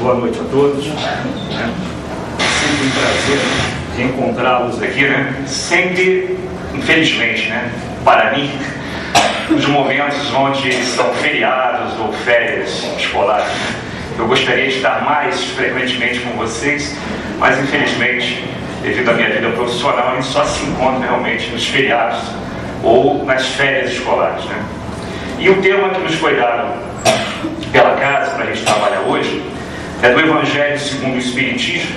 Boa noite a todos. É sempre um prazer reencontrá-los aqui, né? Sempre, infelizmente, né? Para mim, os momentos onde são feriados ou férias escolares. Eu gostaria de estar mais frequentemente com vocês, mas infelizmente, devido à minha vida profissional, a gente só se encontra realmente nos feriados ou nas férias escolares, né? E o tema que nos foi dado pela casa para a gente trabalhar hoje é do Evangelho segundo o Espiritismo,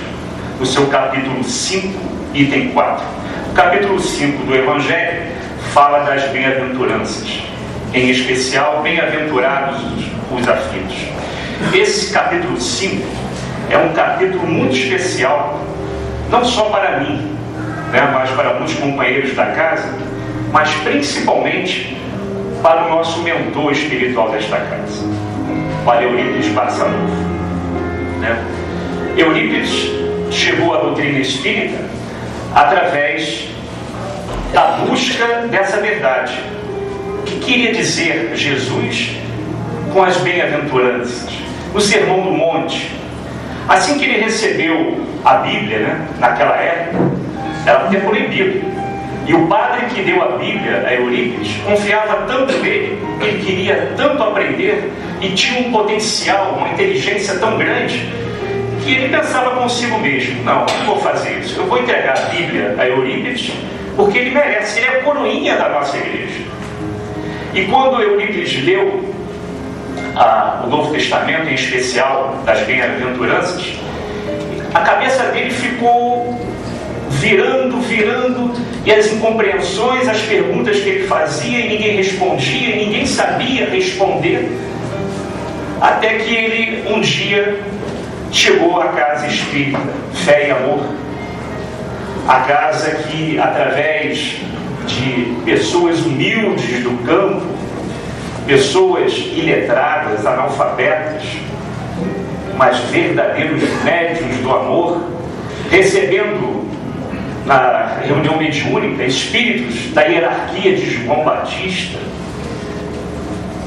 o seu capítulo 5, item 4. O capítulo 5 do Evangelho fala das bem-aventuranças, em especial, bem-aventurados os aflitos. Esse capítulo 5 é um capítulo muito especial, não só para mim, né, mas para muitos companheiros da casa, mas principalmente para o nosso mentor espiritual desta casa, para Eurípides Barçanufo, né? Eurípides chegou à doutrina espírita através da busca dessa verdade. O que queria dizer Jesus com as bem-aventuranças? No Sermão do Monte, assim que ele recebeu a Bíblia, né, naquela época, era até proibido. E o padre que deu a Bíblia a Eurípides confiava tanto nele, ele queria tanto aprender e tinha um potencial, uma inteligência tão grande, que ele pensava consigo mesmo: não, eu não vou fazer isso, eu vou entregar a Bíblia a Eurípides, porque ele merece, ele é a coroinha da nossa igreja. E quando Eurípides leu o Novo Testamento, em especial das bem-aventuranças, a cabeça dele ficou virando, e as incompreensões, as perguntas que ele fazia e ninguém respondia, e ninguém sabia responder, até que ele um dia chegou à casa espírita Fé e Amor, a casa que, através de pessoas humildes do campo, pessoas iletradas, analfabetas, mas verdadeiros médiuns do amor, recebendo na reunião mediúnica espíritos da hierarquia de João Batista,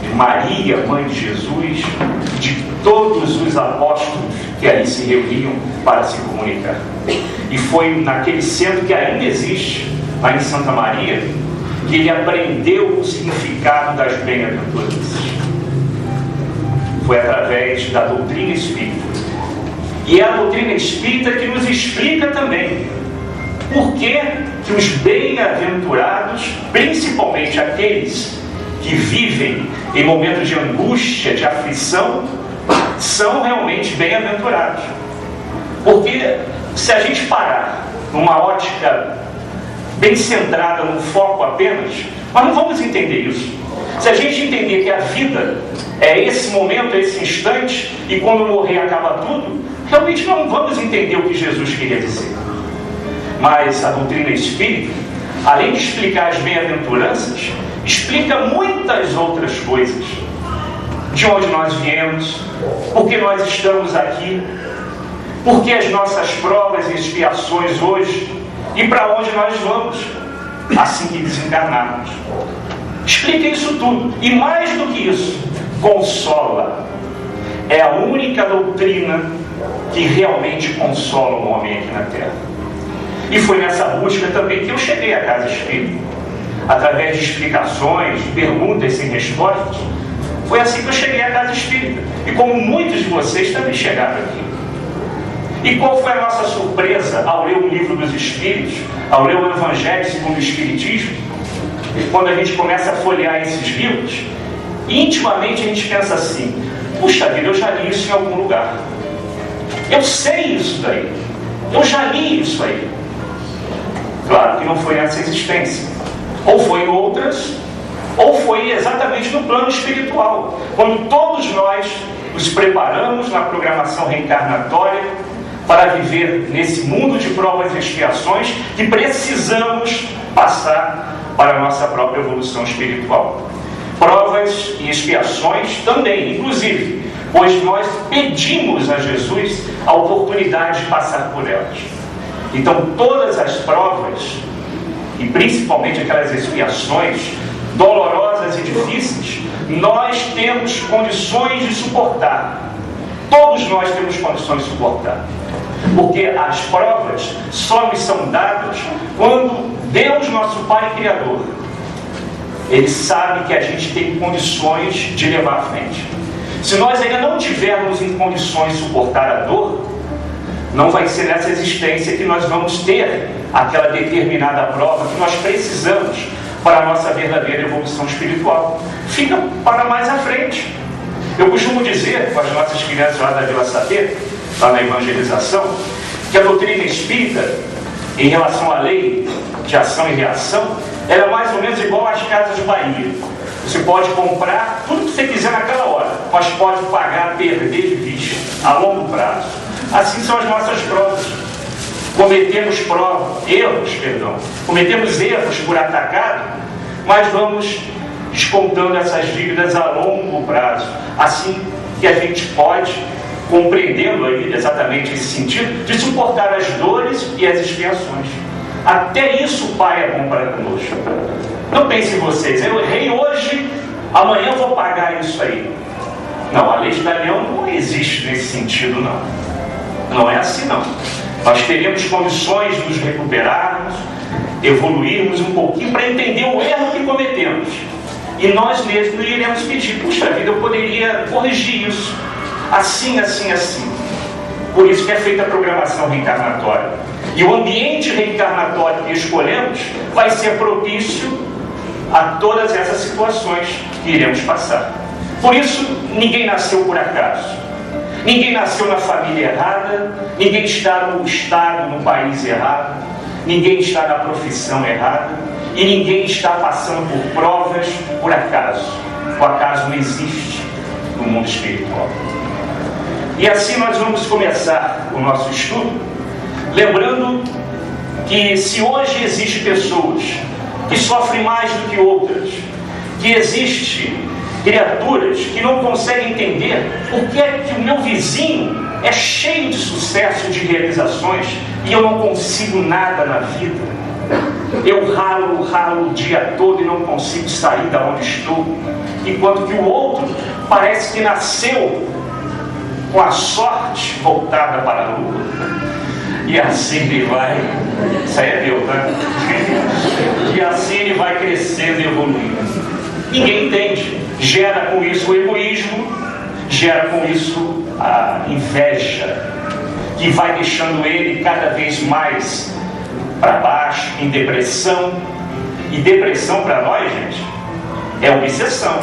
de Maria, mãe de Jesus, de todos os apóstolos que ali se reuniam para se comunicar. E foi naquele centro que ainda existe, lá em Santa Maria, que ele aprendeu o significado das bem-aventuranças. Foi através da doutrina espírita. E é a doutrina espírita que nos explica também por que os bem-aventurados, principalmente aqueles que vivem em momentos de angústia, de aflição, são realmente bem-aventurados. Porque se a gente parar numa ótica bem centrada no foco apenas, nós não vamos entender isso. Se a gente entender que a vida é esse momento, esse instante, e quando morrer acaba tudo, realmente não vamos entender o que Jesus queria dizer. Mas a doutrina espírita, além de explicar as bem-aventuranças, explica muitas outras coisas. De onde nós viemos, por que nós estamos aqui, por que as nossas provas e expiações hoje, e para onde nós vamos assim que desencarnarmos. Explica isso tudo. E mais do que isso, consola. É a única doutrina que realmente consola o homem aqui na Terra. E foi nessa busca também que eu cheguei à Casa Espírita. Através de explicações, de perguntas sem respostas, foi assim que eu cheguei à Casa Espírita. E como muitos de vocês também chegaram aqui. E qual foi a nossa surpresa ao ler o Livro dos Espíritos, ao ler o Evangelho segundo o Espiritismo? Quando a gente começa a folhear esses livros, intimamente a gente pensa assim: puxa vida, eu já li isso em algum lugar. Eu sei isso daí. Eu já li isso aí. Claro que não foi nessa existência. Ou foi em outras, ou foi exatamente no plano espiritual. Quando todos nós nos preparamos na programação reencarnatória para viver nesse mundo de provas e expiações que precisamos passar para a nossa própria evolução espiritual. Provas e expiações também, inclusive, pois nós pedimos a Jesus a oportunidade de passar por elas. Então, todas as provas, e principalmente aquelas expiações dolorosas e difíceis, nós temos condições de suportar. Todos nós temos condições de suportar. Porque as provas só nos são dadas quando Deus, nosso Pai Criador, Ele sabe que a gente tem condições de levar à frente. Se nós ainda não tivermos em condições de suportar a dor, não vai ser nessa existência que nós vamos ter aquela determinada prova que nós precisamos para a nossa verdadeira evolução espiritual. Fica para mais à frente. Eu costumo dizer com as nossas crianças lá da Vila Sapê, lá na evangelização, que a doutrina espírita, em relação à lei de ação e reação, ela é mais ou menos igual às casas de Bahia. Você pode comprar tudo que você quiser naquela hora, mas pode pagar, perder de vista a longo prazo. Assim são as nossas provas. Cometemos erros por atacado, mas vamos descontando essas dívidas a longo prazo. Assim que a gente pode, compreendendo aí exatamente esse sentido, de suportar as dores e as expiações. Até isso o Pai é bom para conosco. Não pensem vocês, eu errei hoje, amanhã eu vou pagar isso aí. Não, a lei de Daniel não existe nesse sentido, não. Não é assim, não. Nós teremos condições de nos recuperarmos, evoluirmos um pouquinho para entender o erro que cometemos. E nós mesmos iremos pedir, puxa vida, eu poderia corrigir isso. Assim, assim, assim. Por isso que é feita a programação reencarnatória. E o ambiente reencarnatório que escolhemos vai ser propício a todas essas situações que iremos passar. Por isso, ninguém nasceu por acaso. Ninguém nasceu na família errada, ninguém está no estado, no país errado, ninguém está na profissão errada e ninguém está passando por provas por acaso. O acaso não existe no mundo espiritual. E assim nós vamos começar o nosso estudo, lembrando que se hoje existem pessoas que sofrem mais do que outras, que existem criaturas que não conseguem entender por que é que o meu vizinho é cheio de sucesso, de realizações, e eu não consigo nada na vida. Eu ralo o dia todo e não consigo sair da onde estou, enquanto que o outro parece que nasceu com a sorte voltada para a lua. E assim ele vai, isso aí é Deus, né? E assim ele vai crescendo e evoluindo. Ninguém entende. Gera com isso o egoísmo, gera com isso a inveja, que vai deixando ele cada vez mais para baixo, em depressão. E depressão para nós, gente, é obsessão.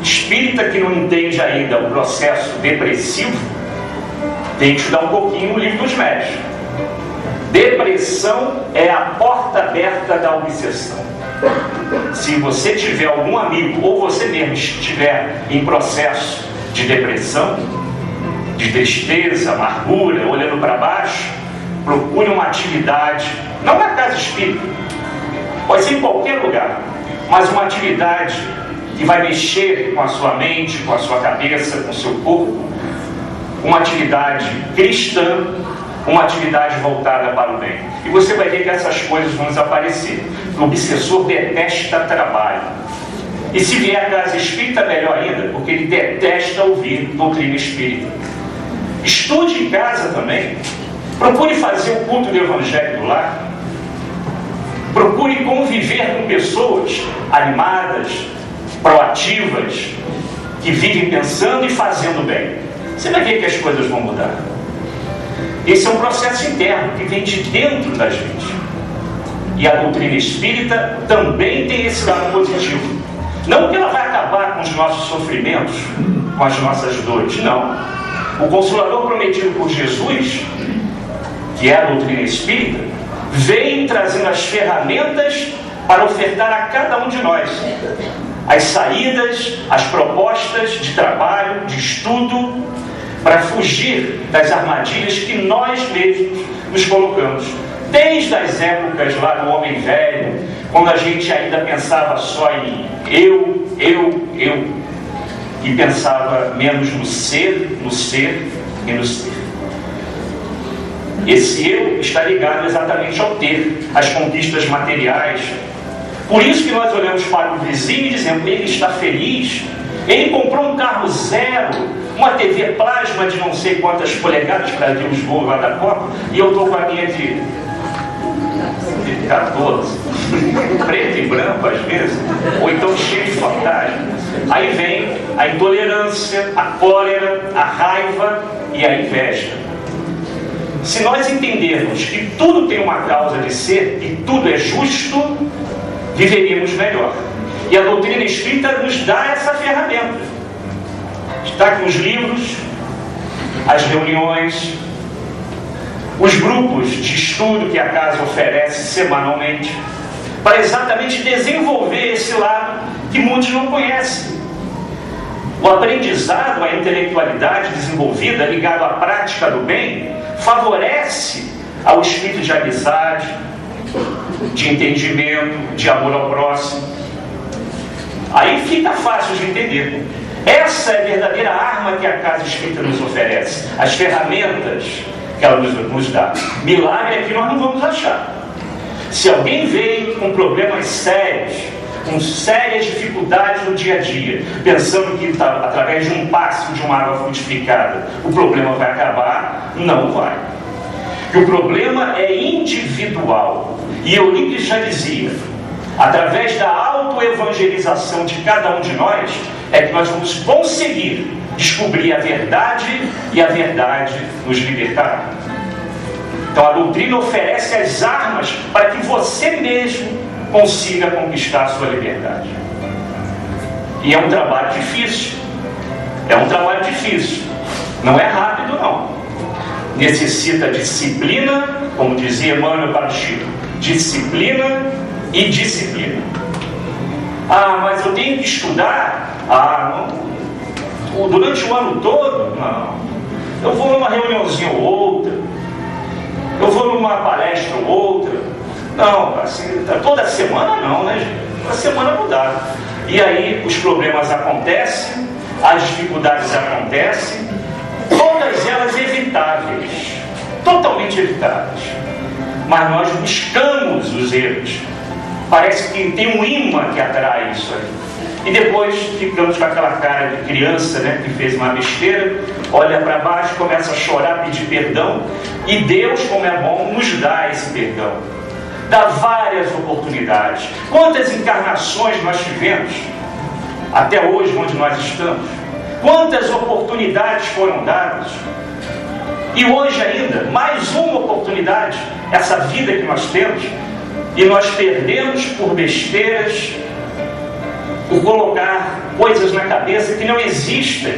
Espírita que não entende ainda o processo depressivo, tem que estudar um pouquinho o livro dos médios. Depressão é a porta aberta da obsessão. Se você tiver algum amigo, ou você mesmo estiver em processo de depressão, de tristeza, amargura, olhando para baixo, procure uma atividade, não na casa espírita, pode ser em qualquer lugar, mas uma atividade que vai mexer com a sua mente, com a sua cabeça, com o seu corpo, uma atividade cristã, uma atividade voltada para o bem. E você vai ver que essas coisas vão desaparecer. O obsessor detesta trabalho. E se vier a casa espírita, melhor ainda, porque ele detesta ouvir doutrina espírita. Estude em casa também. Procure fazer o culto do Evangelho do lar. Procure conviver com pessoas animadas, proativas, que vivem pensando e fazendo bem. Você vai ver que as coisas vão mudar. Esse é um processo interno que vem de dentro da gente. E a doutrina espírita também tem esse lado positivo. Não que ela vai acabar com os nossos sofrimentos, com as nossas dores, não. O Consolador prometido por Jesus, que é a doutrina espírita, veio trazendo as ferramentas para ofertar a cada um de nós as saídas, as propostas de trabalho, de estudo, para fugir das armadilhas que nós mesmos nos colocamos. Desde as épocas lá do homem velho, quando a gente ainda pensava só em eu, e pensava menos no ser e no ser. Esse eu está ligado exatamente ao ter, às conquistas materiais. Por isso que nós olhamos para o vizinho e dizemos, ele está feliz, ele comprou um carro zero, uma TV plasma de não sei quantas polegadas para ver os gols lá da Copa, e eu estou com a minha de 14, preto e branco às vezes, ou então cheio de fantasmas. Aí vem a intolerância, a cólera, a raiva e a inveja. Se nós entendermos que tudo tem uma causa de ser e tudo é justo, viveríamos melhor. E a doutrina espírita nos dá essa ferramenta. Está aqui os livros, as reuniões, os grupos de estudo que a casa oferece semanalmente, para exatamente desenvolver esse lado que muitos não conhecem. O aprendizado, a intelectualidade desenvolvida, ligado à prática do bem, favorece ao espírito de amizade, de entendimento, de amor ao próximo. Aí fica fácil de entender. Essa é a verdadeira arma que a casa espírita nos oferece, as ferramentas que ela nos dá. Milagre é que nós não vamos achar. Se alguém veio com problemas sérios, com sérias dificuldades no dia a dia, pensando que através de um passo de uma água frutificada o problema vai acabar, não vai. Que o problema é individual. E Eurípides já dizia, através da autoevangelização de cada um de nós, é que nós vamos conseguir descobrir a verdade e a verdade nos libertará. Então a doutrina oferece as armas para que você mesmo consiga conquistar a sua liberdade. E é um trabalho difícil. É um trabalho difícil. Não é rápido, não. Necessita disciplina, como dizia Emmanuel para o Chico, disciplina e disciplina. Ah, mas eu tenho que estudar? Ah, não. Durante o ano todo? Não. Eu vou numa reuniãozinha ou outra. Eu vou numa palestra ou outra. Não, assim, toda semana não, né, gente? Toda semana não dá. E aí os problemas acontecem, as dificuldades acontecem, todas elas evitáveis, totalmente evitáveis. Mas nós buscamos os erros. Parece que tem um imã que atrai isso aí. E depois ficamos com aquela cara de criança, né, que fez uma besteira, olha para baixo, começa a chorar, pedir perdão, e Deus, como é bom, nos dá esse perdão. Dá várias oportunidades. Quantas encarnações nós tivemos até hoje, onde nós estamos? Quantas oportunidades foram dadas? E hoje ainda, mais uma oportunidade, essa vida que nós temos, e nós perdemos por besteiras, por colocar coisas na cabeça que não existem,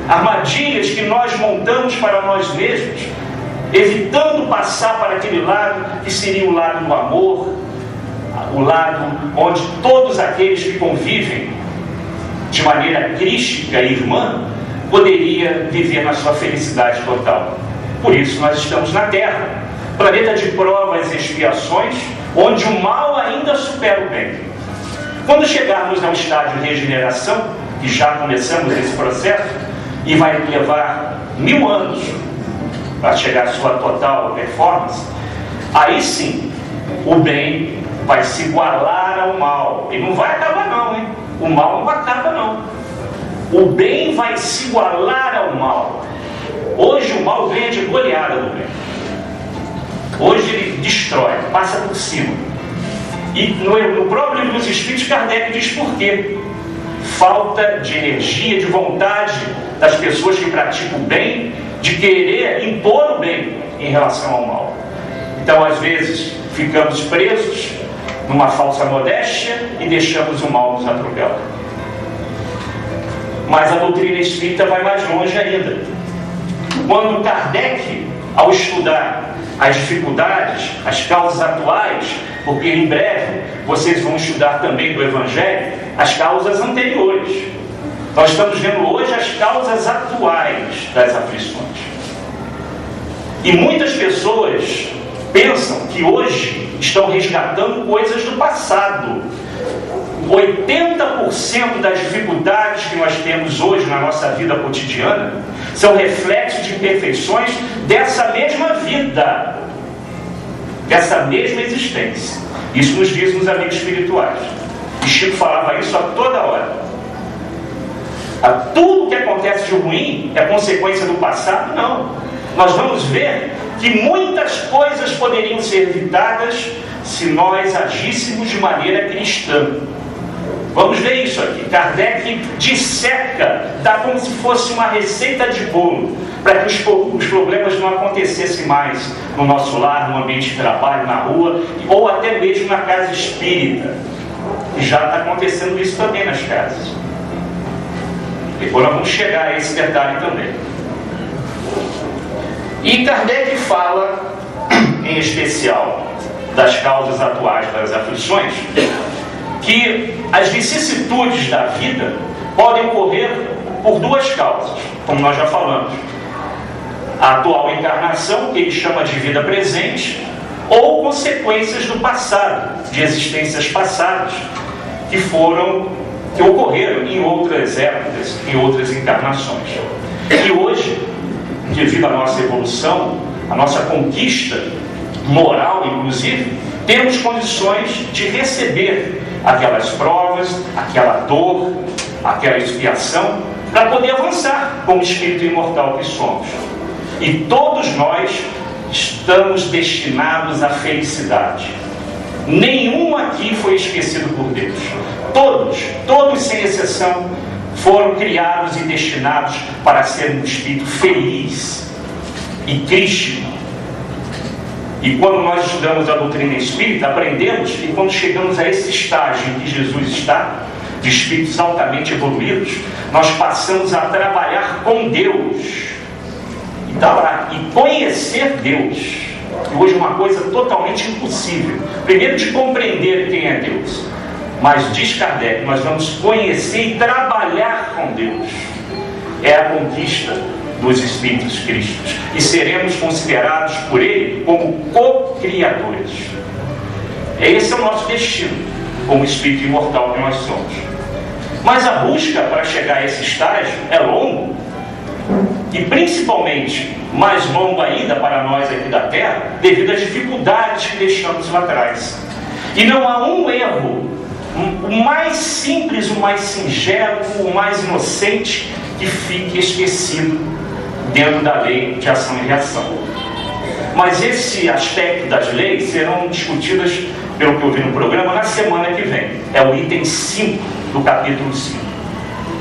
armadilhas que nós montamos para nós mesmos, evitando passar para aquele lado que seria o lado do amor, o lado onde todos aqueles que convivem de maneira crística e irmã poderia viver na sua felicidade total. Por isso nós estamos na Terra, planeta de provas e expiações, onde o mal ainda supera o bem. Quando chegarmos ao estágio de regeneração, que já começamos esse processo, e vai levar 1000 anos para chegar à sua total performance, aí sim, o bem vai se igualar ao mal. E não vai acabar não, hein? O mal não acaba não. O bem vai se igualar ao mal. Hoje o mal ganha de goleada do bem. Hoje ele destrói, passa por cima. E no próprio livro dos Espíritos, Kardec diz por quê. Falta de energia, de vontade das pessoas que praticam o bem, de querer impor o bem em relação ao mal. Então, às vezes, ficamos presos numa falsa modéstia e deixamos o mal nos atropelar. Mas a doutrina espírita vai mais longe ainda. Quando Kardec, ao estudar as dificuldades, as causas atuais, porque em breve vocês vão estudar também do Evangelho, as causas anteriores. Nós estamos vendo hoje as causas atuais das aflições. E muitas pessoas pensam que hoje estão resgatando coisas do passado. 80% das dificuldades que nós temos hoje na nossa vida cotidiana são reflexos de imperfeições dessa mesma vida, dessa mesma existência. Isso nos diz nos amigos espirituais. E Chico falava isso a toda hora. Tudo que acontece de ruim é consequência do passado? Não. Nós vamos ver que muitas coisas poderiam ser evitadas se nós agíssemos de maneira cristã. Vamos ver isso aqui. Kardec disseca, dá como se fosse uma receita de bolo, para que os problemas não acontecessem mais no nosso lar, no ambiente de trabalho, na rua, ou até mesmo na casa espírita. E já está acontecendo isso também nas casas. Depois nós vamos chegar a esse detalhe também. E Kardec fala, em especial, das causas atuais das aflições, que as vicissitudes da vida podem ocorrer por duas causas, como nós já falamos. A atual encarnação, que ele chama de vida presente, ou consequências do passado, de existências passadas, que ocorreram em outras épocas, em outras encarnações. E hoje, devido à nossa evolução, à nossa conquista moral, inclusive, temos condições de receber aquelas provas, aquela dor, aquela expiação, para poder avançar como espírito imortal que somos. E todos nós estamos destinados à felicidade. Nenhum aqui foi esquecido por Deus. Todos sem exceção, foram criados e destinados para ser um espírito feliz e crístico. E quando nós estudamos a doutrina espírita, aprendemos que quando chegamos a esse estágio em que Jesus está, de espíritos altamente evoluídos, nós passamos a trabalhar com Deus e conhecer Deus. E hoje é uma coisa totalmente impossível. Primeiro, de compreender quem é Deus. Mas diz Kardec, nós vamos conhecer e trabalhar com Deus. É a conquista dos Espíritos Crísticos. E seremos considerados por Ele como co-criadores. Esse é o nosso destino, como Espírito imortal que nós somos. Mas a busca para chegar a esse estágio é longo. E principalmente mais longo ainda para nós aqui da Terra, devido às dificuldades que deixamos lá atrás. E não há um erro, o mais simples, o mais singelo, o mais inocente, que fique esquecido dentro da lei de ação e reação. Mas esse aspecto das leis serão discutidas, pelo que eu vi no programa, na semana que vem. É o item 5 do capítulo 5.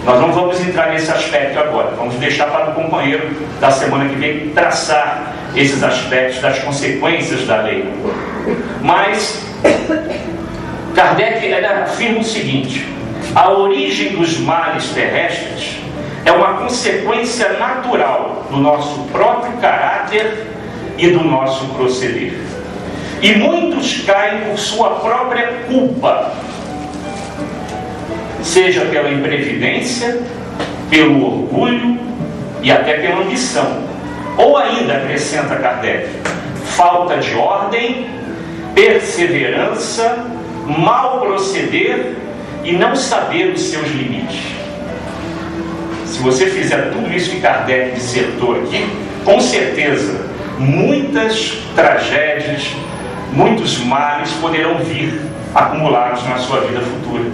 Nós não vamos entrar nesse aspecto agora. Vamos deixar para o companheiro da semana que vem traçar esses aspectos das consequências da lei. Mas Kardec afirma o seguinte: a origem dos males terrestres é uma consequência natural do nosso próprio caráter e do nosso proceder. E muitos caem por sua própria culpa, seja pela imprevidência, pelo orgulho e até pela ambição. Ou ainda, acrescenta Kardec, falta de ordem, perseverança, mal proceder e não saber os seus limites. Se você fizer tudo isso que Kardec dissertou aqui, com certeza muitas tragédias, muitos males poderão vir acumulados na sua vida futura.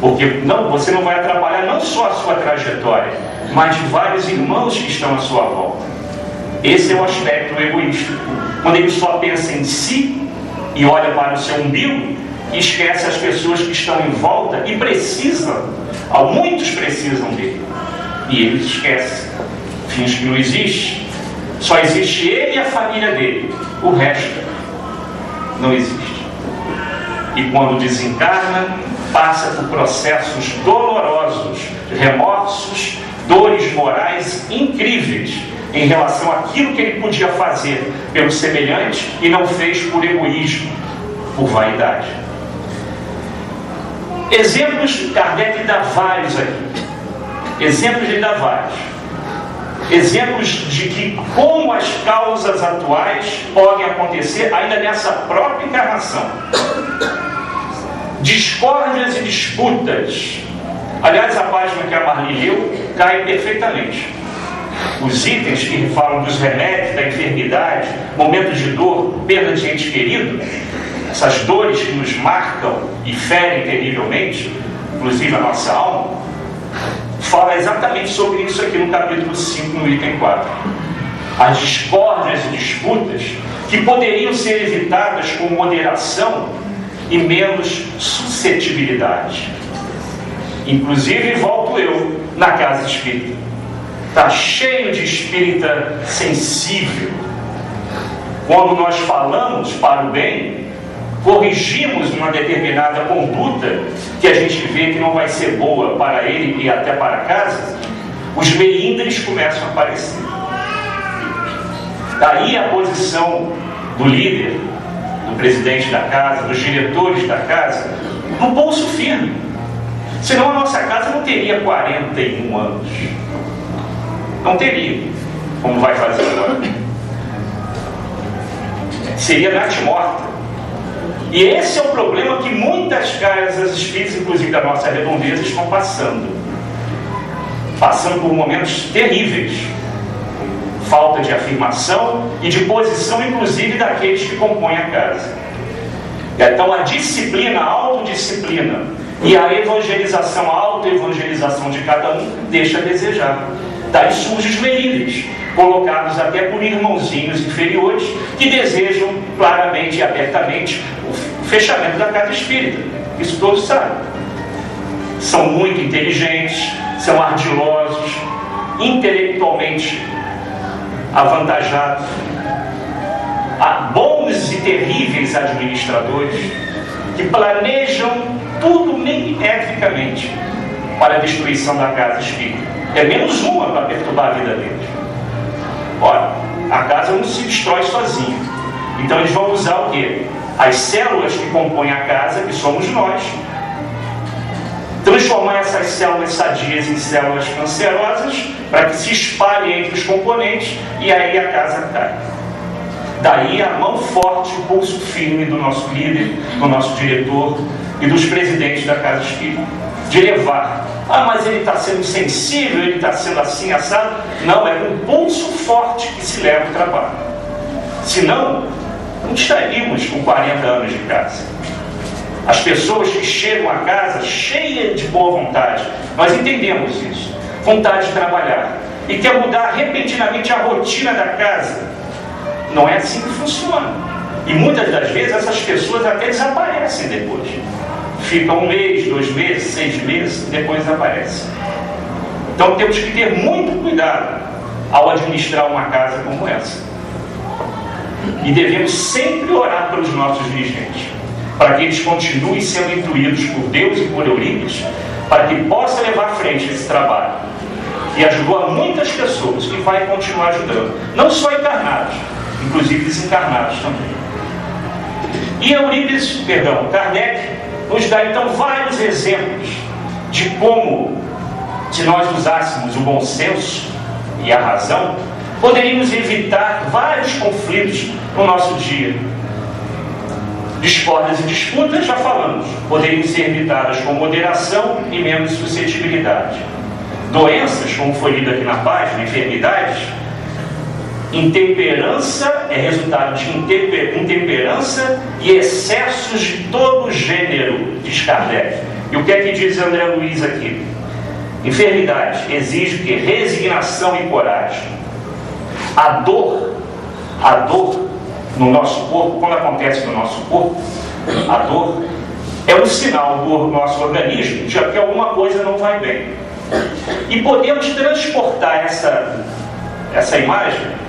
Porque você não vai atrapalhar não só a sua trajetória, mas de vários irmãos que estão à sua volta. Esse é o aspecto egoísta. Quando ele só pensa em si e olha para o seu umbigo, e esquece as pessoas que estão em volta e precisam, muitos precisam dele. E ele esquece, finge que não existe. Só existe ele e a família dele. O resto não existe. E quando desencarna, passa por processos dolorosos, remorsos, dores morais incríveis em relação àquilo que ele podia fazer pelo semelhante e não fez por egoísmo, por vaidade. Exemplos, Kardec dá vários aqui. Exemplos ele dá vários. Exemplos de que como as causas atuais podem acontecer ainda nessa própria encarnação. Discórdias e disputas. Aliás, a página que a Marli leu cai perfeitamente. Os itens que falam dos remédios, da enfermidade, momentos de dor, perda de ente querido, essas dores que nos marcam e ferem terrivelmente, inclusive a nossa alma, fala exatamente sobre isso aqui no capítulo 5, no item 4. As discórdias e disputas que poderiam ser evitadas com moderação e menos suscetibilidade. Inclusive, volto eu na casa espírita. Está cheio de espírita sensível. Quando nós falamos para o bem, corrigimos uma determinada conduta que a gente vê que não vai ser boa para ele e até para casa, os melindres começam a aparecer. Daí a posição do líder, do presidente da casa, dos diretores da casa, no pulso firme. Senão a nossa casa não teria 41 anos. Não teria. Como vai fazer agora? Seria natimorta. E esse é o problema que muitas casas espíritas, inclusive da nossa redondeza, estão passando. Passando por momentos terríveis. Falta de afirmação e de posição, inclusive, daqueles que compõem a casa. Então, a disciplina, a autodisciplina e a evangelização, a autoevangelização de cada um deixa a desejar. Daí surgem os melindres, colocados até por irmãozinhos inferiores que desejam claramente e abertamente o fechamento da casa espírita. Isso todos sabem. São muito inteligentes, são ardilosos, intelectualmente avantajados, há bons e terríveis administradores que planejam tudo milimetricamente para a destruição da casa espírita. É menos uma para perturbar a vida deles. Ora, a casa não se destrói sozinha. Então eles vão usar o quê? As células que compõem a casa, que somos nós, transformar essas células sadias em células cancerosas para que se espalhem entre os componentes e aí a casa cai. Daí a mão forte, o pulso firme do nosso líder, do nosso diretor e dos presidentes da casa espírita, de levar. Ah, mas ele está sendo sensível, ele está sendo assim, assado. Não, é com pulso forte que se leva o trabalho. Senão, não estaríamos com 40 anos de casa. As pessoas que chegam a casa cheias de boa vontade, nós entendemos isso, vontade de trabalhar, e quer mudar repentinamente a rotina da casa. Não é assim que funciona. E muitas das vezes essas pessoas até desaparecem depois. Ficam 1 mês, 2 meses, 6 meses, e depois desaparecem. Então temos que ter muito cuidado ao administrar uma casa como essa. E devemos sempre orar pelos nossos dirigentes, para que eles continuem sendo intuídos por Deus e por Eurípides, para que possa levar à frente esse trabalho. E ajudou a muitas pessoas, e vai continuar ajudando. Não só encarnados, inclusive desencarnados também. E Kardec, nos dá então vários exemplos de como, se nós usássemos o bom senso e a razão, poderíamos evitar vários conflitos no nosso dia. Discórdias e disputas, já falamos, poderiam ser evitadas com moderação e menos suscetibilidade. Doenças, como foi lido aqui na página, enfermidades, intemperança é resultado de intemperança e excessos de todo gênero, diz Kardec. E o que é que diz André Luiz aqui? Enfermidade exige que resignação e coragem. A dor no nosso corpo, quando acontece no nosso corpo, a dor é um sinal do nosso organismo de que alguma coisa não vai bem. E podemos transportar essa imagem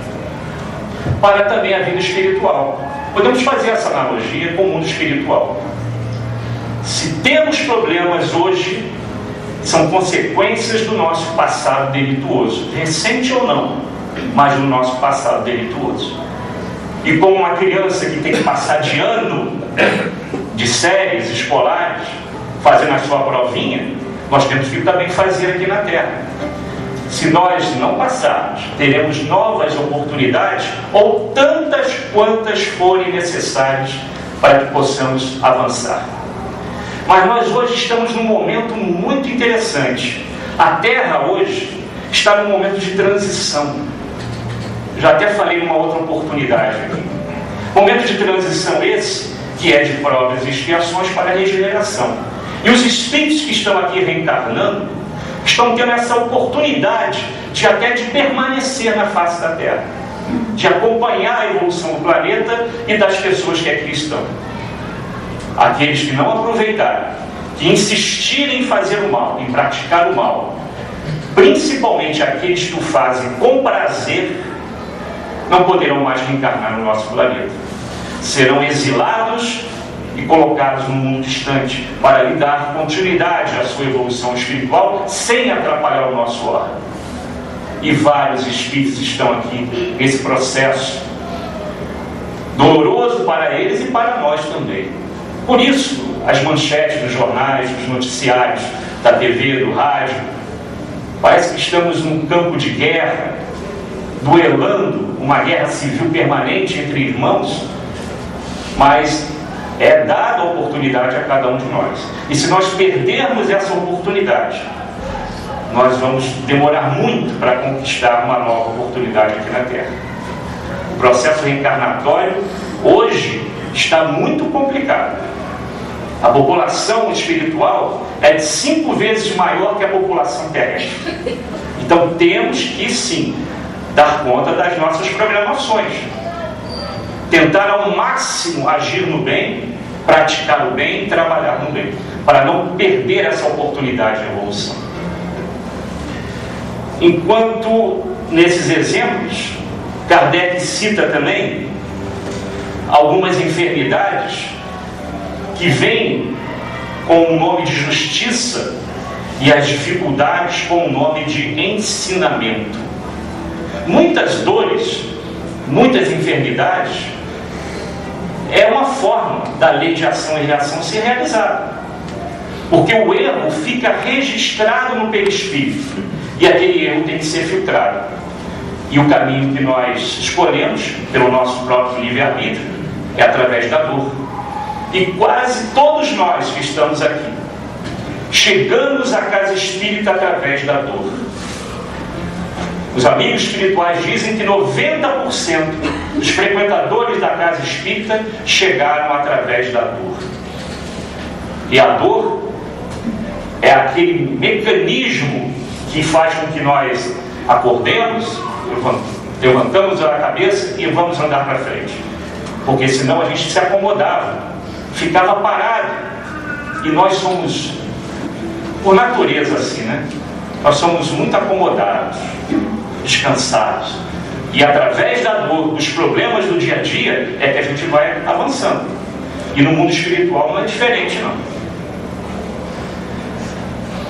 para também a vida espiritual. Podemos fazer essa analogia com o mundo espiritual. Se temos problemas hoje, são consequências do nosso passado delituoso, recente ou não, mas do nosso passado delituoso. E como uma criança que tem que passar de ano de séries escolares, fazendo a sua provinha, nós temos que também fazer aqui na Terra. Se nós não passarmos, teremos novas oportunidades, ou tantas quantas forem necessárias para que possamos avançar. Mas nós hoje estamos num momento muito interessante. A Terra hoje está num momento de transição. Já até falei numa outra oportunidade aqui. Momento de transição esse, que é de provas e expiações para a regeneração. E os espíritos que estão aqui reencarnando estão tendo essa oportunidade de permanecer na face da Terra, de acompanhar a evolução do planeta e das pessoas que aqui estão. Aqueles que não aproveitaram, que insistirem em fazer o mal, em praticar o mal, principalmente aqueles que o fazem com prazer, não poderão mais reencarnar no nosso planeta. Serão exilados e colocados num mundo distante para lhe dar continuidade à sua evolução espiritual sem atrapalhar o nosso órgão. E vários espíritos estão aqui nesse processo doloroso para eles e para nós também. Por isso, as manchetes dos jornais, dos noticiários, da TV, do rádio, parece que estamos num campo de guerra, duelando, uma guerra civil permanente entre irmãos, mas é dada a oportunidade a cada um de nós. E se nós perdermos essa oportunidade, nós vamos demorar muito para conquistar uma nova oportunidade aqui na Terra. O processo reencarnatório hoje está muito complicado. A população espiritual é de 5 vezes maior que a população terrestre. Então temos que sim dar conta das nossas programações, tentar ao máximo agir no bem, praticar o bem e trabalhar no bem, para não perder essa oportunidade de evolução. Enquanto nesses exemplos, Kardec cita também algumas enfermidades que vêm com o nome de justiça e as dificuldades com o nome de ensinamento. Muitas dores, muitas enfermidades, é uma forma da lei de ação e reação ser realizada. Porque o erro fica registrado no perispírito e aquele erro tem que ser filtrado. E o caminho que nós escolhemos, pelo nosso próprio livre-arbítrio, é através da dor. E quase todos nós que estamos aqui chegamos à casa espírita através da dor. Os amigos espirituais dizem que 90% dos frequentadores da casa espírita chegaram através da dor. E a dor é aquele mecanismo que faz com que nós acordemos, levantamos a cabeça e vamos andar para frente. Porque senão a gente se acomodava, ficava parado. E nós somos, por natureza assim, né? Nós somos muito acomodados, descansados. E através da dor, dos problemas do dia a dia, é que a gente vai avançando. E no mundo espiritual não é diferente, não.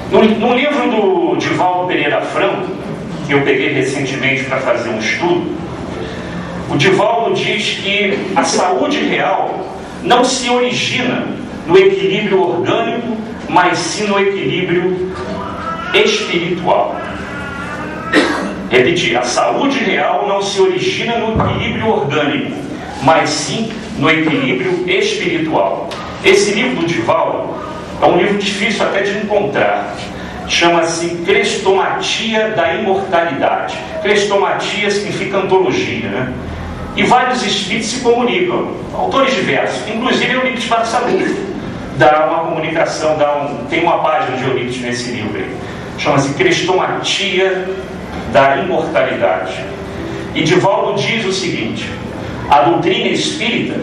No livro do Divaldo Pereira Franco, que eu peguei recentemente para fazer um estudo, o Divaldo diz que a saúde real não se origina no equilíbrio orgânico, mas sim no equilíbrio espiritual. Repetir, a saúde real não se origina no equilíbrio orgânico, mas sim no equilíbrio espiritual. Esse livro do Divaldo é um livro difícil até de encontrar. Chama-se Crestomatia da Imortalidade. Crestomatia significa antologia, né? E vários espíritos se comunicam, autores diversos, inclusive Eurípides Barçalufo dá uma comunicação, tem uma página de Eurípides nesse livro aí. Chama-se Crestomatia da Imortalidade. E Divaldo diz o seguinte: a doutrina espírita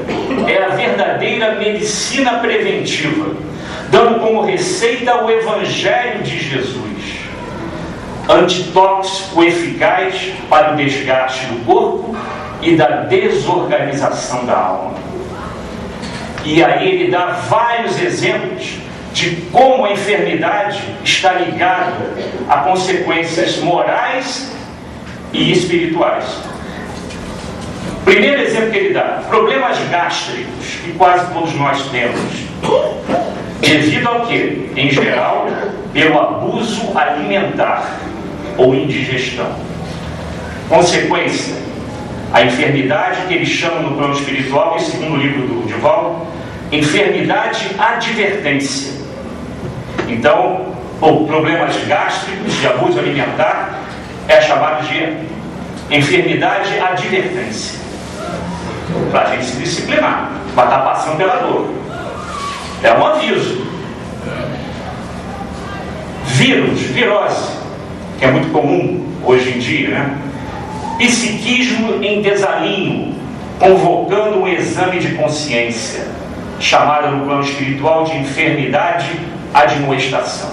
é a verdadeira medicina preventiva, dando como receita o Evangelho de Jesus, antitóxico eficaz para o desgaste do corpo e da desorganização da alma. E aí ele dá vários exemplos de como a enfermidade está ligada a consequências morais e espirituais. Primeiro exemplo que ele dá: problemas gástricos, que quase todos nós temos. Devido ao quê? Em geral, pelo abuso alimentar ou indigestão. Consequência: a enfermidade que eles chamam no plano espiritual, e segundo o livro do Divaldo, enfermidade advertência. Então, problemas gástricos de abuso alimentar é chamado de enfermidade advertência, para a gente se disciplinar, para estar passando pela dor. É um aviso. virose, que é muito comum hoje em dia, né? Psiquismo em desalinho, convocando um exame de consciência, chamada no plano espiritual de enfermidade admoestação.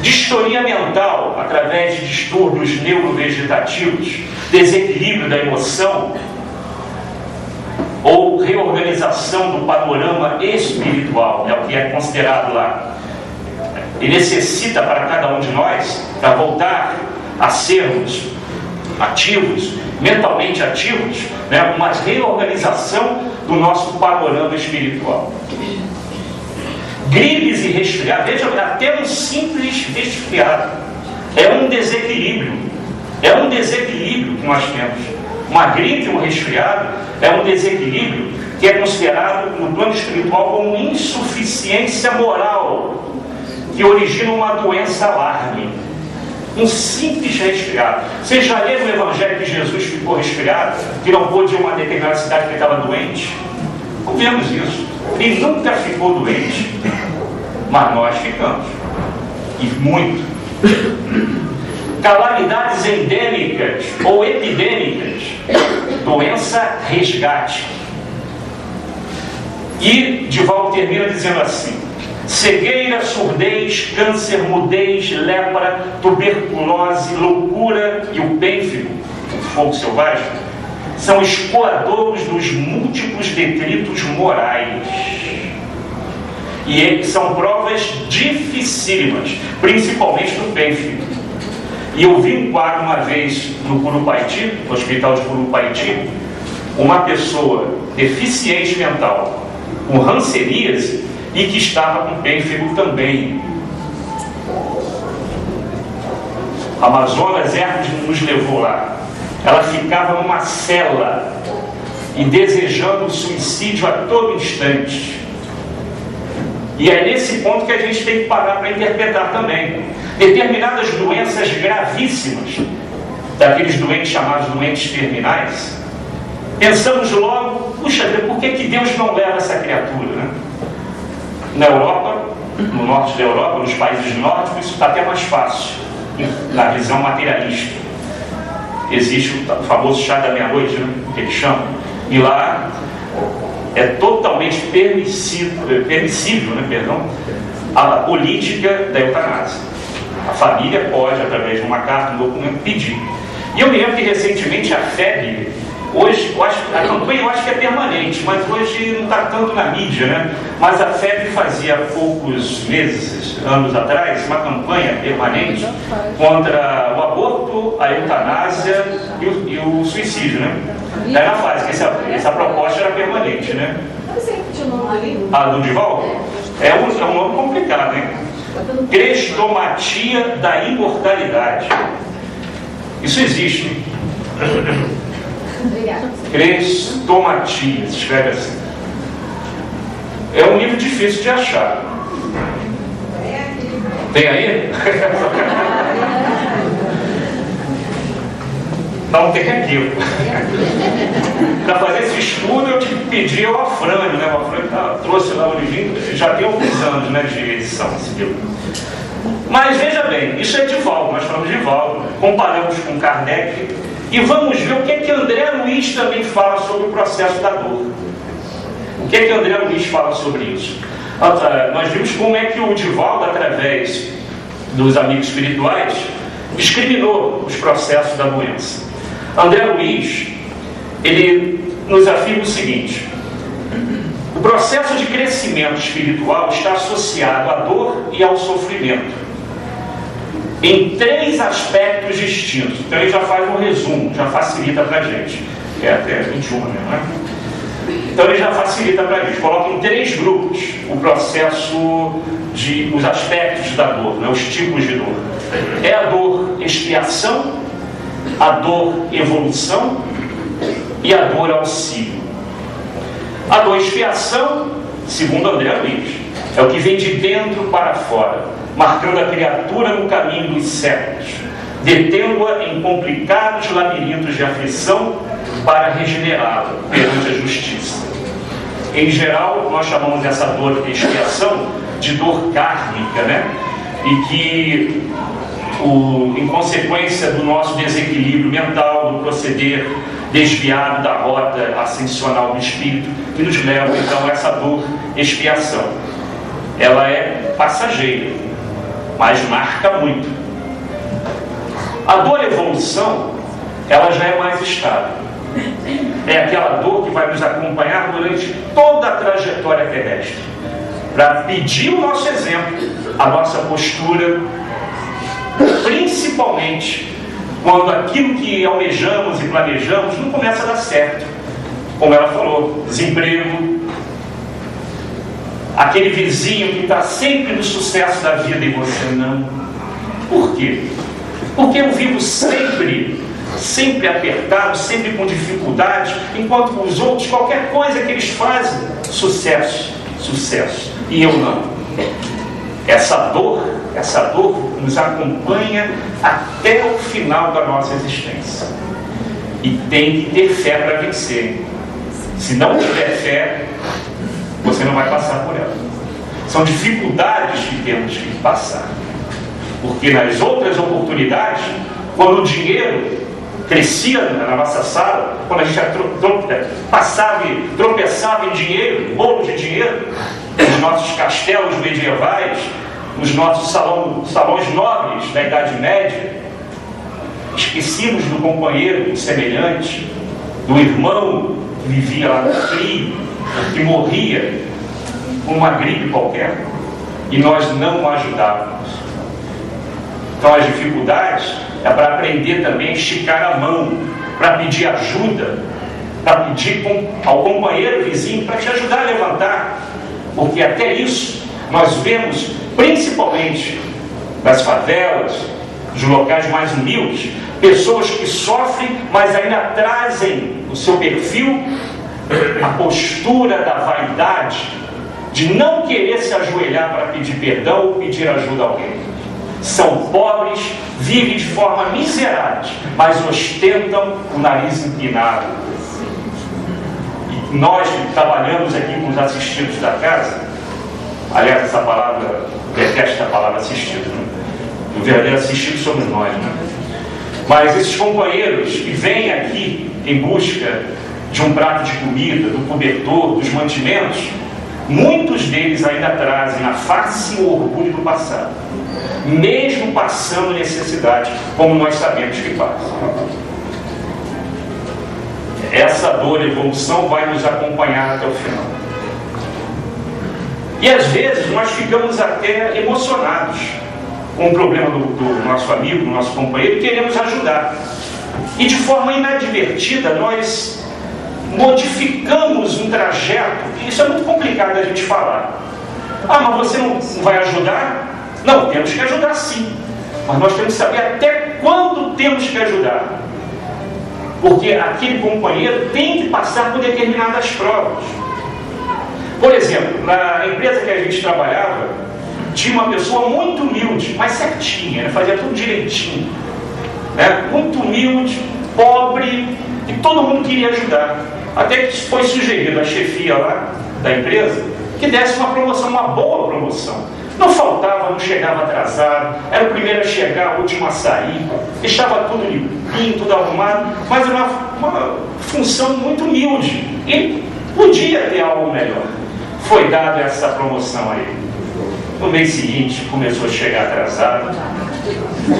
Distonia mental, através de distúrbios neurovegetativos, desequilíbrio da emoção, ou reorganização do panorama espiritual, é o que é considerado lá. E necessita para cada um de nós, para voltar a sermos ativos, mentalmente ativos, né, uma reorganização do nosso panorama espiritual. Gripes e resfriado, veja, até um simples resfriado é um desequilíbrio que nós temos. Uma gripe, um resfriado é um desequilíbrio que é considerado no plano espiritual como insuficiência moral, que origina uma doença alarme. Um simples resfriado. Vocês já leram no Evangelho que Jesus ficou resfriado, que não pôde ir a uma determinada cidade porque estava doente? Não vemos isso. Ele nunca ficou doente, mas nós ficamos. E muito. Calamidades endêmicas ou epidêmicas, doença resgate. E Divaldo termina dizendo assim: cegueira, surdez, câncer, mudez, lepra, tuberculose, loucura e o pênfigo, o fogo selvagem, são escoadouros dos múltiplos detritos morais. E eles são provas dificílimas, principalmente do pênfigo. E eu vi um quadro uma vez no Curupaiti, no hospital de Curupaiti, uma pessoa deficiente mental, com hanseníase, e que estava com pênfigo também. A Amazonas Hermes nos levou lá. Ela ficava numa cela e desejando o suicídio a todo instante. E é nesse ponto que a gente tem que parar para interpretar também. Determinadas doenças gravíssimas, daqueles doentes chamados doentes terminais, pensamos logo, puxa, por que Deus não leva essa criatura, né? Na Europa, no norte da Europa, nos países nórdicos, isso está até mais fácil, na visão materialista. Existe o famoso chá da meia-noite, né, que eles chamam, e lá é totalmente permissível, a política da eutanásia. A família pode, através de uma carta, um documento, pedir. E eu me lembro que recentemente a FEB, hoje, a campanha eu acho que é permanente, mas hoje não está tanto na mídia, né? Mas a FEB fazia há poucos meses, anos atrás, uma campanha permanente contra o aborto, a eutanásia e o suicídio, né? Daí ela faz, que essa proposta era permanente, né? A do Divaldo? É um nome complicado, hein? Crestomatia da imortalidade. Isso existe. Crestomatia, se escreve assim. É um livro difícil de achar. Tem aí? Não tem aqui. Para fazer esse estudo eu tive que pedir ao Afrânio, né? O Afrânio trouxe lá o livrinho, já tem alguns anos, né, de edição esse livro. Mas veja bem, isso é Divaldo, nós falamos de Divaldo, comparamos com Kardec e vamos ver o que é que André Luiz também fala sobre o processo da dor. O que é que André Luiz fala sobre isso? Nós vimos como é que o Divaldo, através dos amigos espirituais, discriminou os processos da doença. André Luiz, ele nos afirma o seguinte: o processo de crescimento espiritual está associado à dor e ao sofrimento, em 3 aspectos distintos. Então ele já faz um resumo, já facilita para a gente. É até 21, né? Então ele já facilita para a gente. Coloca em 3 grupos o processo os aspectos da dor, né? Os tipos de dor. É a dor expiação, a dor evolução e a dor auxílio. A dor expiação, segundo André Luiz, é o que vem de dentro para fora, marcando a criatura no caminho dos séculos, detendo-a em complicados labirintos de aflição para regenerá-la perante a justiça. Em geral, nós chamamos essa dor de expiação de dor kármica, né? e que, em consequência do nosso desequilíbrio mental, do proceder desviado da rota ascensional do espírito, que nos leva então a essa dor expiação. Ela é passageira, mas marca muito. A dor evolução, ela já é mais estável. É aquela dor que vai nos acompanhar durante toda a trajetória terrestre, para pedir o nosso exemplo, a nossa postura, principalmente quando aquilo que almejamos e planejamos não começa a dar certo. Como ela falou, desemprego, aquele vizinho que está sempre no sucesso da vida e você não. Por quê? Porque eu vivo sempre apertado, sempre com dificuldade, enquanto os outros, qualquer coisa que eles fazem, sucesso, e eu não. Essa dor nos acompanha até o final da nossa existência. E tem que ter fé para vencer. Se não tiver fé, você não vai passar por ela. São dificuldades que temos que passar. Porque nas outras oportunidades, quando o dinheiro crescia na nossa sala, quando a gente passava e tropeçava em dinheiro, bolo de dinheiro, nos nossos castelos medievais, nos nossos salões nobres da Idade Média, esquecíamos do companheiro semelhante, do irmão que vivia lá no frio, que morria com uma gripe qualquer, e nós não o ajudávamos. Então as dificuldades é para aprender também a esticar a mão, para pedir ajuda, para pedir ao companheiro vizinho para te ajudar a levantar, porque até isso nós vemos, principalmente nas favelas, nos locais mais humildes, pessoas que sofrem, mas ainda trazem no seu perfil a postura da vaidade, de não querer se ajoelhar para pedir perdão ou pedir ajuda a alguém. São pobres, vivem de forma miserável, mas ostentam o nariz empinado. E nós que trabalhamos aqui com os assistidos da casa, aliás, essa palavra, detesto a palavra assistido, né? O verdadeiro assistido somos nós, né? Mas esses companheiros que vêm aqui em busca de um prato de comida, do cobertor, dos mantimentos, muitos deles ainda trazem na face o orgulho do passado, mesmo passando necessidade, como nós sabemos que passa. Essa dor e evolução vai nos acompanhar até o final. E às vezes nós ficamos até emocionados com o problema do nosso amigo, do nosso companheiro, e queremos ajudar. E de forma inadvertida nós modificamos um trajeto, e isso é muito complicado a gente falar. Ah, mas você não vai ajudar? Não, temos que ajudar sim. Mas nós temos que saber até quando temos que ajudar. Porque aquele companheiro tem que passar por determinadas provas. Por exemplo, na empresa que a gente trabalhava, tinha uma pessoa muito humilde, mas certinha, né? Fazia tudo direitinho, né? Muito humilde, pobre, e todo mundo queria ajudar. Até que foi sugerido à chefia lá da empresa que desse uma promoção, uma boa promoção. Não faltava, não chegava atrasado, era o primeiro a chegar, o último a sair, deixava tudo limpinho, tudo arrumado, mas era uma função muito humilde. E podia ter algo melhor. Foi dada essa promoção a ele. No mês seguinte, começou a chegar atrasado,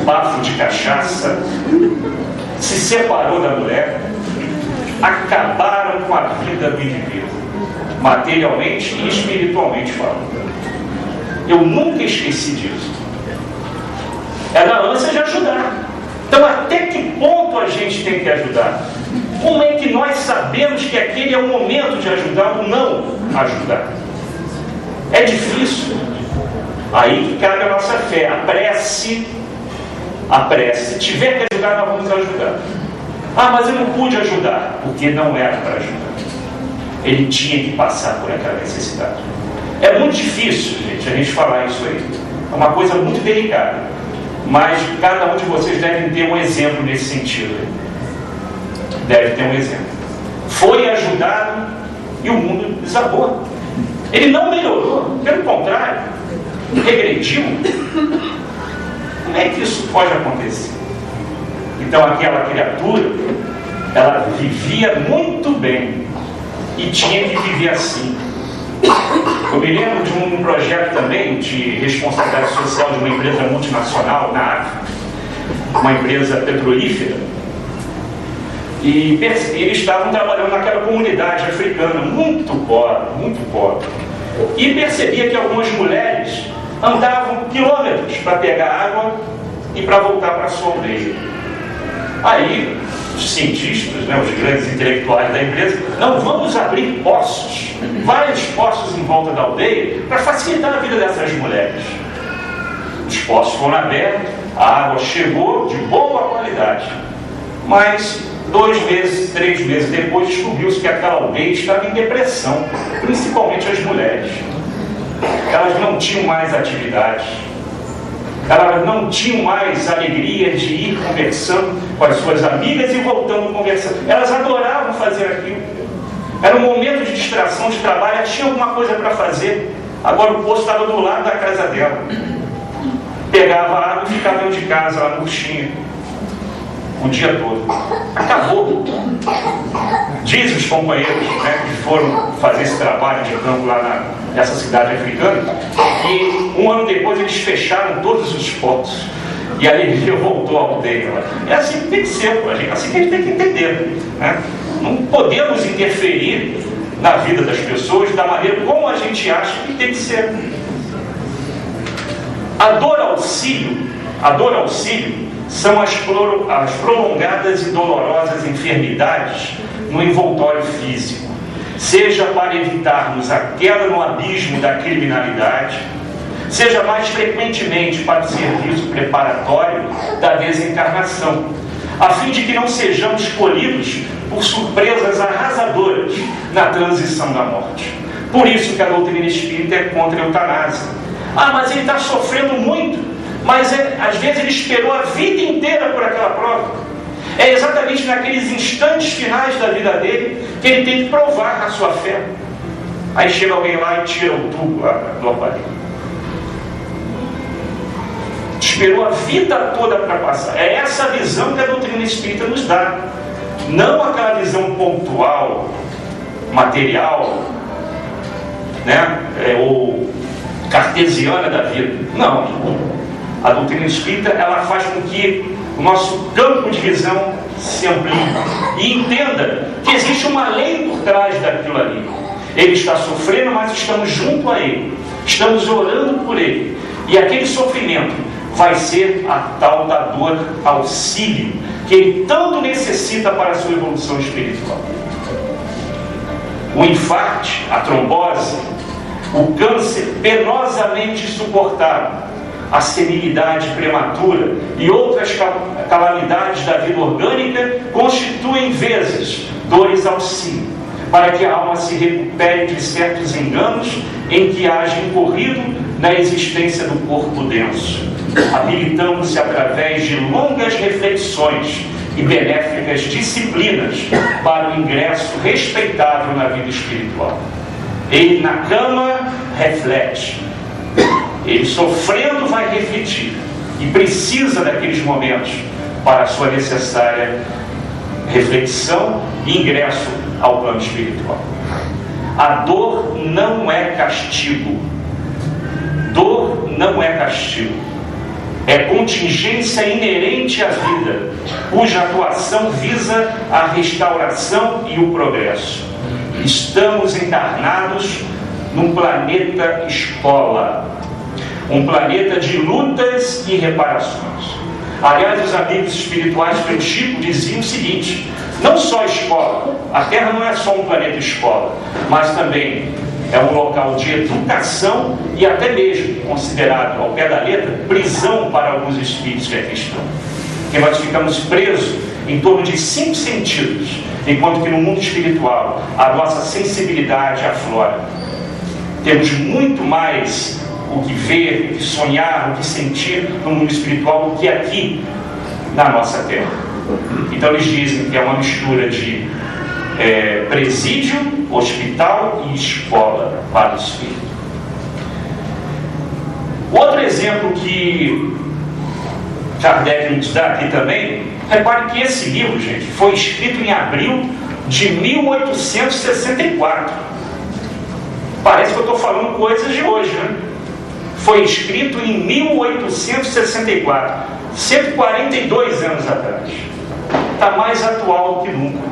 bafo de cachaça, se separou da mulher, acabaram com a vida do indivíduo, materialmente e espiritualmente falando. Eu nunca esqueci disso. É da ânsia de ajudar. Então, até que ponto a gente tem que ajudar? Como é que nós sabemos que aquele é o momento de ajudar ou não ajudar? É difícil. Aí que cabe a nossa fé, a prece. Se tiver que ajudar, nós vamos ajudar. Ah, mas eu não pude ajudar, porque não era para ajudar. Ele tinha que passar por aquela necessidade. É muito difícil, gente, a gente falar isso aí. É uma coisa muito delicada. Mas cada um de vocês deve ter um exemplo nesse sentido. Deve ter um exemplo. Foi ajudado e o mundo desabou. Ele não melhorou, pelo contrário, regrediu. como é que isso pode acontecer? Então aquela criatura, ela vivia muito bem e tinha que viver assim. Eu me lembro de um projeto também de responsabilidade social de uma empresa multinacional na África, uma empresa petrolífera, e eles estavam trabalhando naquela comunidade africana muito pobre, e percebia que algumas mulheres andavam quilômetros para pegar água e para voltar para a sua aldeia. Aí os cientistas, né, os grandes intelectuais da empresa, não, vamos abrir poços, vários poços em volta da aldeia, para facilitar a vida dessas mulheres. Os poços foram abertos, a água chegou de boa qualidade, mas 2 meses, 3 meses depois, descobriu-se que aquela aldeia estava em depressão, principalmente as mulheres. Elas não tinham mais atividade, elas não tinham mais alegria de ir conversando com as suas amigas e voltando conversando. Elas adoravam fazer aquilo. Era um momento de distração, de trabalho, elas tinham alguma coisa para fazer. Agora o poço estava do lado da casa dela. Pegava a água e ficava dentro de casa, lá no coxinha, o dia todo. Acabou. Diz os companheiros, né, que foram fazer esse trabalho de campo lá nessa cidade africana, e 1 ano depois eles fecharam todos os poços e a energia voltou à aldeia. É assim que tem que ser, assim que a gente tem que entender, né? Não podemos interferir na vida das pessoas da maneira como a gente acha que tem que ser. A dor auxílio são as prolongadas e dolorosas enfermidades no envoltório físico, seja para evitarmos a queda no abismo da criminalidade, seja mais frequentemente para o serviço preparatório da desencarnação, a fim de que não sejamos colhidos por surpresas arrasadoras na transição da morte. Por isso que a doutrina espírita é contra a eutanásia. Ah, mas ele está sofrendo muito, mas às vezes ele esperou a vida inteira por aquela prova. É exatamente naqueles instantes finais da vida dele que ele tem que provar a sua fé. Aí chega alguém lá e tira o tubo do aparelho. Esperou a vida toda para passar. É essa visão que a doutrina espírita nos dá. Não aquela visão pontual, material, né? Ou cartesiana da vida. Não. A doutrina espírita, ela faz com que o nosso campo de visão se amplie e entenda que existe uma lei por trás daquilo ali. Ele está sofrendo, mas estamos junto a ele, estamos orando por ele, e aquele sofrimento vai ser a tal da dor auxílio que ele tanto necessita para a sua evolução espiritual. O infarto, a trombose, o câncer penosamente suportado, a senilidade prematura e outras calamidades da vida orgânica constituem vezes dores auxílio, para que a alma se recupere de certos enganos em que haja incorrido na existência do corpo denso, habilitando-se através de longas reflexões e benéficas disciplinas para o ingresso respeitável na vida espiritual. Ele na cama reflete, ele sofrendo vai refletir, e precisa daqueles momentos para a sua necessária reflexão e ingresso ao plano espiritual. A dor não é castigo. Dor não é castigo. É contingência inerente à vida, cuja atuação visa a restauração e o progresso. Estamos encarnados num planeta escola, um planeta de lutas e reparações. Aliás, os amigos espirituais do Chico diziam o seguinte: não só escola, a Terra não é só um planeta escola, mas também é um local de educação e até mesmo considerado, ao pé da letra, prisão para alguns espíritos que aqui estão. Porque nós ficamos presos em torno de 5 sentidos, enquanto que no mundo espiritual a nossa sensibilidade aflora. Temos muito mais o que ver, o que sonhar, o que sentir no mundo espiritual do que aqui na nossa terra. Então eles dizem que é uma mistura de presídio, hospital e escola para o espírito. Outro exemplo que Kardec nos dá aqui também, repare que esse livro, gente, foi escrito em abril de 1864. Parece que eu estou falando coisas de hoje, né? Foi escrito em 1864, 142 anos atrás. Está mais atual do que nunca.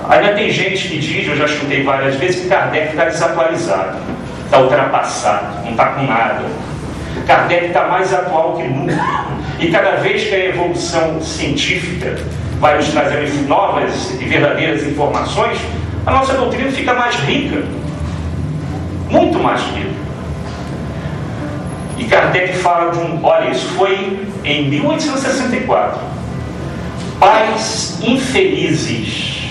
Ainda tem gente que diz, eu já escutei várias vezes, que Kardec está desatualizado, está ultrapassado, não está com nada. Kardec está mais atual que nunca. E cada vez que a evolução científica vai nos trazer novas e verdadeiras informações, a nossa doutrina fica mais rica, muito mais rica. E Kardec fala de olha, isso foi em 1864. Pais infelizes,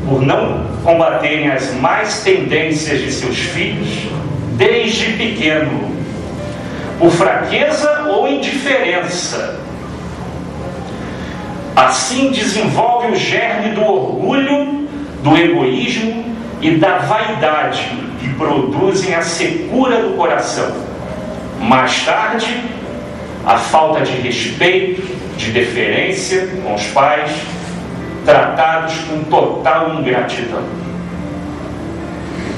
por não combaterem as más tendências de seus filhos desde pequeno, por fraqueza ou indiferença. Assim desenvolve o germe do orgulho, do egoísmo e da vaidade, que produzem a secura do coração. Mais tarde, a falta de respeito, de deferência com os pais, tratados com total ingratidão.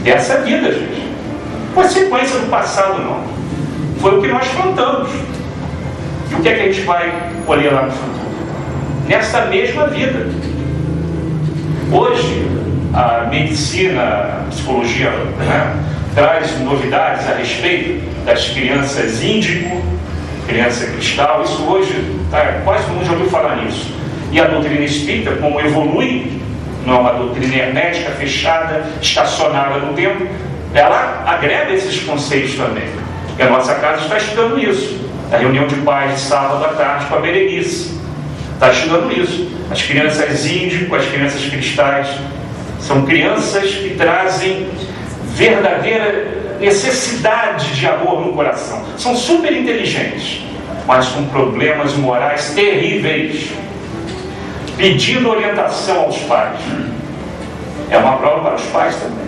Dessa vida, gente. Consequência do passado, não. Foi o que nós plantamos. E o que é que a gente vai colher lá no futuro? Nessa mesma vida. Hoje, a medicina, a psicologia, né, traz novidades a respeito das crianças índigo, criança cristal. Isso hoje, quase todo mundo já ouviu falar nisso. E a doutrina espírita, como evolui, não é uma doutrina hermética, fechada, estacionada no tempo, ela agrega esses conceitos também. E a nossa casa está estudando isso. A reunião de pais de sábado à tarde com a Berenice está estudando isso. As crianças índigo, as crianças cristais, são crianças que trazem verdadeira necessidade de amor no coração. São super inteligentes, mas com problemas morais terríveis, pedindo orientação aos pais. É uma prova para os pais também.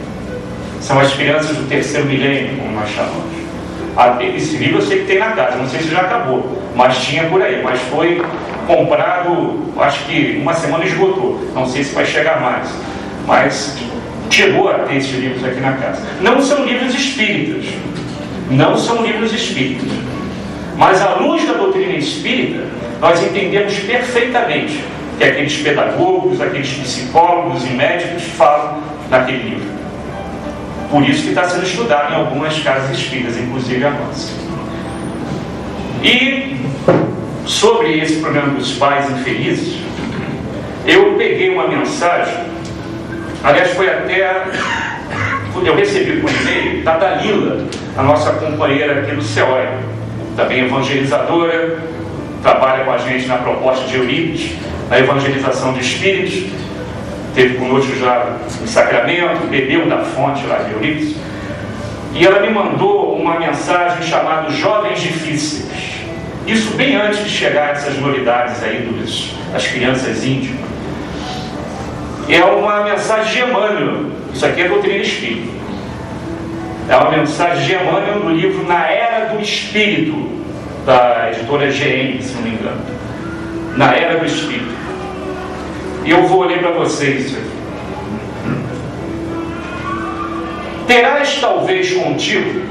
São as crianças do terceiro milênio, como nós chamamos. Esse livro eu sei que tem na casa, não sei se já acabou, mas tinha por aí, mas foi comprado, acho que uma semana esgotou, não sei se vai chegar mais, mas chegou a ter esses livros aqui na casa. Não são livros espíritas, mas à luz da doutrina espírita, nós entendemos perfeitamente que aqueles pedagogos, aqueles psicólogos e médicos falam naquele livro. Por isso que está sendo estudado em algumas casas espíritas, inclusive a nossa. E sobre esse problema dos pais infelizes, eu peguei uma mensagem, aliás foi até, eu recebi por e-mail da Dalila, a nossa companheira aqui do CEOI, também evangelizadora, trabalha com a gente na proposta de Eurípides, na evangelização de espíritos, esteve conosco já em Sacramento, bebeu da fonte lá de Eurípides, e ela me mandou uma mensagem chamada Jovens Difíceis. Isso bem antes de chegar essas novidades aí das crianças índimas. É uma mensagem de Emmanuel, isso aqui é doutrina espírita. É uma mensagem de Emmanuel do livro Na Era do Espírito, da editora GM, se não me engano. Na Era do Espírito. E eu vou ler para vocês isso aqui. Terás talvez contigo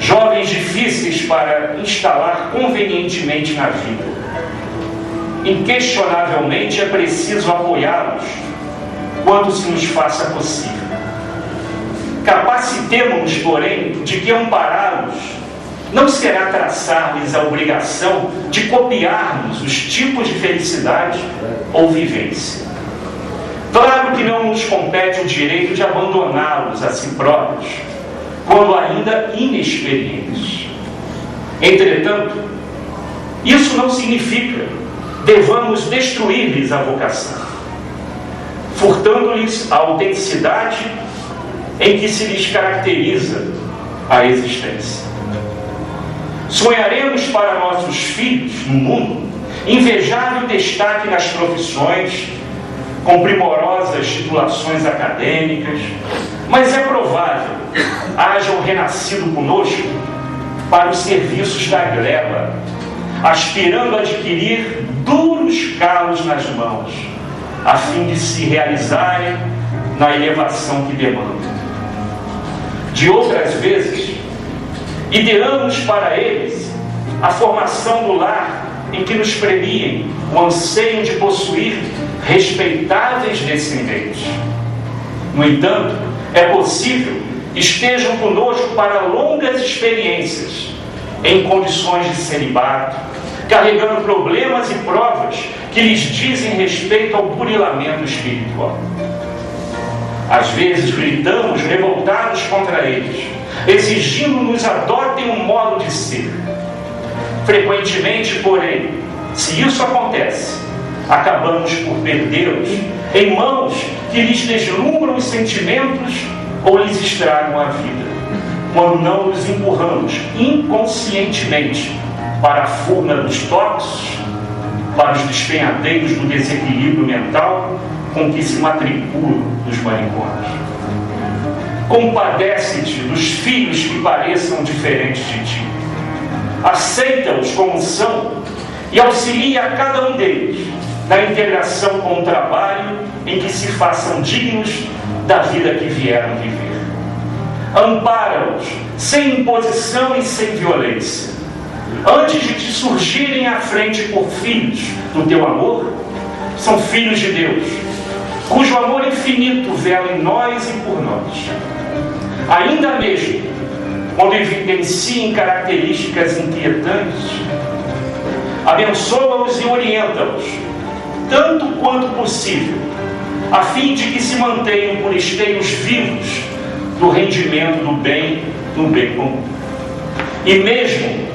jovens difíceis para instalar convenientemente na vida. Inquestionavelmente é preciso apoiá-los quando se nos faça possível. Capacitemo-nos, porém, de que ampará-los não será traçar-lhes a obrigação de copiarmos os tipos de felicidade ou vivência. Claro que não nos compete o direito de abandoná-los a si próprios, quando ainda inexperientes. Entretanto, isso não significa devamos destruir-lhes a vocação, furtando-lhes a autenticidade em que se lhes caracteriza a existência. Sonharemos para nossos filhos no mundo invejável destaque nas profissões, com primorosas titulações acadêmicas, mas é provável hajam renascido conosco para os serviços da gleba, aspirando a adquirir duros calos nas mãos, a fim de se realizarem na elevação que demandam. De outras vezes, ideamos para eles a formação do lar em que nos premiem o anseio de possuir respeitáveis descendentes. No entanto, é possível estejam conosco para longas experiências, em condições de celibato, carregando problemas e provas que lhes dizem respeito ao burilamento espiritual. Às vezes gritamos revoltados contra eles, exigindo nos adotem um modo de ser. Frequentemente, porém, se isso acontece, acabamos por perdê-los em mãos que lhes deslumbram os sentimentos ou lhes estragam a vida, quando não nos empurramos inconscientemente para a furna dos tóxicos, para os despenhadeiros do desequilíbrio mental com que se matriculam nos manicômios. Compadece-te dos filhos que pareçam diferentes de ti. Aceita-os como são e auxilia a cada um deles na integração com o trabalho em que se façam dignos da vida que vieram viver. Ampara-os sem imposição e sem violência. Antes de te surgirem à frente por filhos do teu amor, são filhos de Deus, cujo amor infinito vela em nós e por nós. Ainda mesmo quando evidenciem características inquietantes, abençoa-os e orienta-os, tanto quanto possível, a fim de que se mantenham por esteios vivos do rendimento do bem no bem comum. E mesmo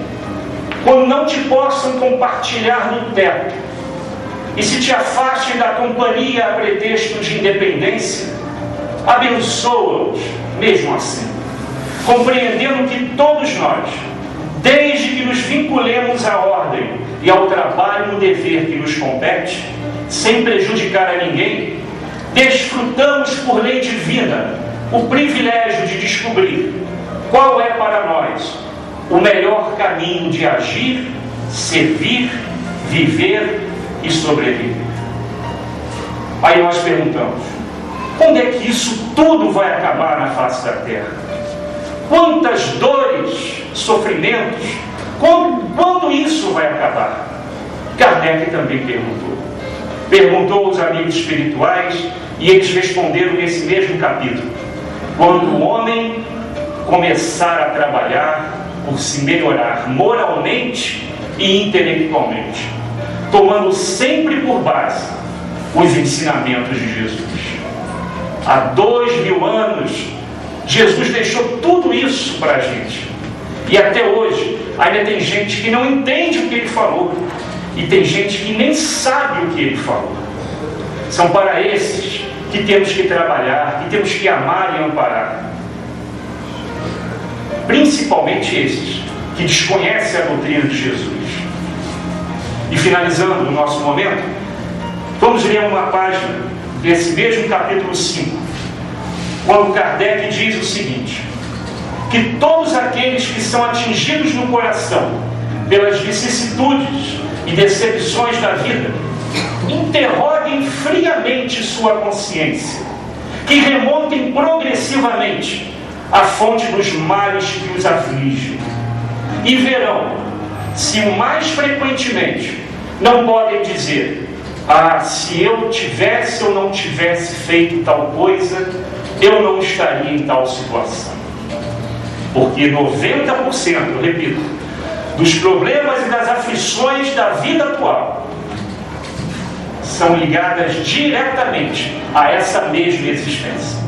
quando não te possam compartilhar no teto, e se te afastem da companhia a pretexto de independência, abençoa-os mesmo assim, compreendendo que todos nós, desde que nos vinculemos à ordem e ao trabalho no dever que nos compete, sem prejudicar a ninguém, desfrutamos por lei divina o privilégio de descobrir qual é para nós o melhor caminho de agir, servir, viver e sobreviver. Aí nós perguntamos: quando é que isso tudo vai acabar na face da terra? Quantas dores, sofrimentos, quando isso vai acabar? Kardec também perguntou aos amigos espirituais, e eles responderam nesse mesmo capítulo: quando o homem começar a trabalhar por se melhorar moralmente e intelectualmente, tomando sempre por base os ensinamentos de Jesus. Há 2000 anos, Jesus deixou tudo isso para a gente. E até hoje, ainda tem gente que não entende o que ele falou. E tem gente que nem sabe o que ele falou. São para esses que temos que trabalhar, que temos que amar e amparar. Principalmente esses que desconhecem a doutrina de Jesus. E finalizando o nosso momento, vamos ler uma página desse mesmo capítulo 5, quando Kardec diz o seguinte: que todos aqueles que são atingidos no coração pelas vicissitudes e decepções da vida, interroguem friamente sua consciência, que remontem progressivamente a fonte dos males que os afligem, e verão se o mais frequentemente não podem dizer: ah, se eu tivesse ou não tivesse feito tal coisa, eu não estaria em tal situação. Porque 90%, repito, dos problemas e das aflições da vida atual são ligadas diretamente a essa mesma existência.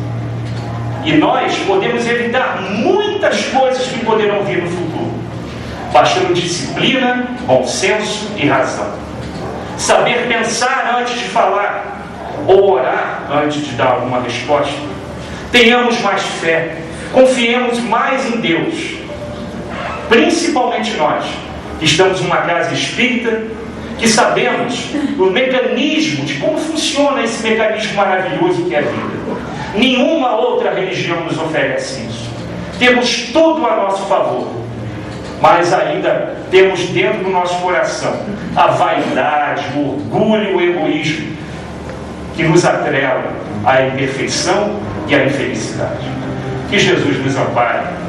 E nós podemos evitar muitas coisas que poderão vir no futuro, bastando disciplina, bom senso e razão. Saber pensar antes de falar, ou orar antes de dar alguma resposta. Tenhamos mais fé, confiemos mais em Deus. Principalmente nós, que estamos numa casa espírita, que sabemos o mecanismo, de como funciona esse mecanismo maravilhoso que é a vida. Nenhuma outra religião nos oferece isso. Temos tudo a nosso favor. mas ainda temos dentro do nosso coração a vaidade, o orgulho e o egoísmo que nos atrela à imperfeição e à infelicidade. Que Jesus nos ampare